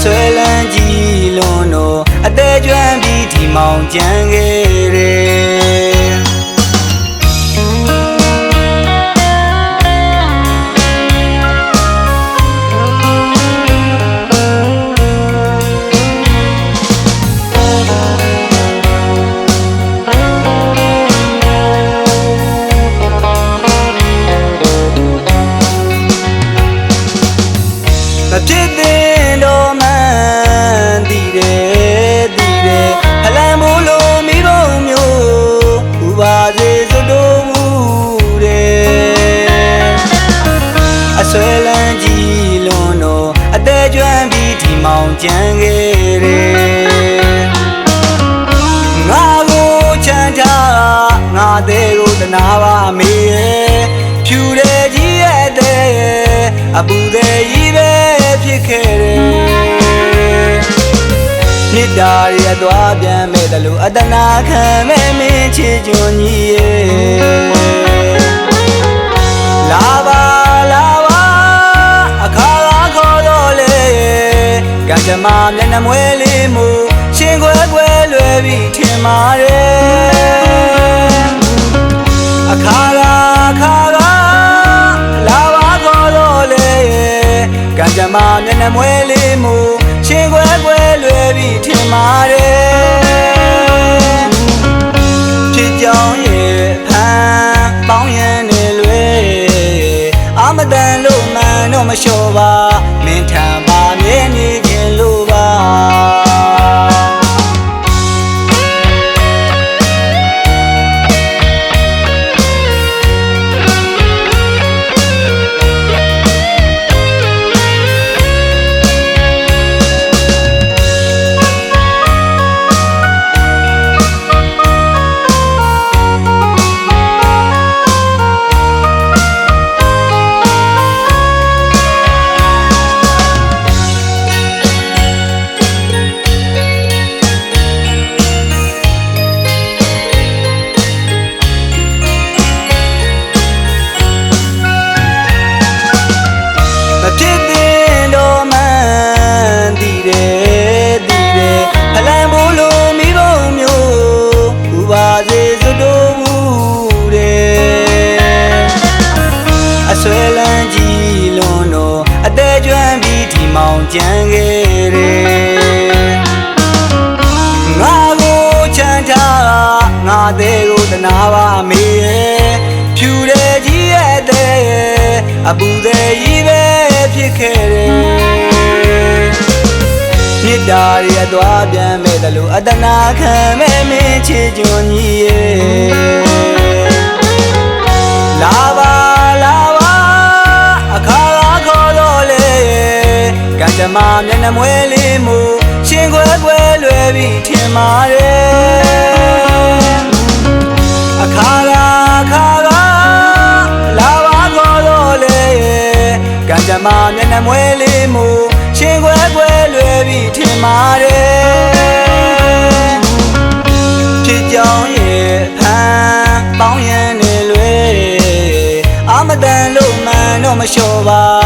ဆွဲလန်းကြည်လွန်တော့အသေးကျွမ်းပြီးဒီမောင်ကြံခဲ့တယ်မဖြစ်သေးတော့မှန်တည်တယ်တည်တယ်ဖလံမိုးလိုမိဘုံမျိုးဥပါစေစွတ်တို့မှုတယ်အဆွဲလန်းကြည်လွန်တော့အသေးကျွမ်းပြီးဒီမောင်ကြံခဲ့တယ်ငါကိုချမ်းသာငါသေးကိုတနာပါမေဖြူတယ်ကြီးရဲ့တဲ့အပူသေးကြီးပဲဖြစ်ခဲ့တယ်နှစ်တာရသွားပြန်မဲ့တလို့အတနာခံမဲ့မင်းချစ်ကျွန်းကြီးရဲ့လာပါလာပါအခါခေါ်တော့လေကံကြမ္မာမျက်နှာမွဲလေးမှုရှင်ခွဲခွဲလွယ်ပြီးထင်ပါတယ်အခါလာကံကြမ္မာမျက်နှာမွဲလေးမှုရှင်ခွဲခွဲလွယ်ပြီးထင်ပါတယ်ဖြစ်ကြောင်းရဲ့ဖန်ပေါင်းရန်နေလွယ်အမတန်လို့မှန်တော့မလျှော်ပါမင်းထံပါမြဲနေခြင်းလို့ပါဖြစ်သေးတော့မှန်တည်တယ်တည်တယ်ဖလံမိုးလိုမိဘုံမျိုးဥပါစေစွတ်တို့မှုတယ်အဆွဲလန်းကြည်လွန်တော့အသေးကျွမ်းပြီးဒီမောင်ကြံခဲ့တယ်ငါကိုချမ်းသာငါသေးကိုတနာပါမေဖြူတယ်ကြီးရဲ့တဲ့အပူသေးကြီးပဲဖြစ်ခဲ့တယ်နှစ်တာရသွားပြန်မဲ့တလို့အတနာခံမဲ့မင်းချစ်ကျွန်းကြီးရဲ့လာပါလာပါအခါခေါ်တော့လေကံကြမ္မာမျက်နှာမွဲလေးမှုရှင်ခွဲခွဲလွယ်ပြီးထင်ပါတယ်အခါလာကံကြမ္မာမျက်နှာမွဲလေးမှုရှင်ခွဲခွဲလွယ်ပြီးထင်ပါတယ်ဖြစ်ကြောင်းရဲ့ဖန်ပေါင်းရန်နေလွယ်အမတန်လို့မှန်တော့မလျှော်ပါ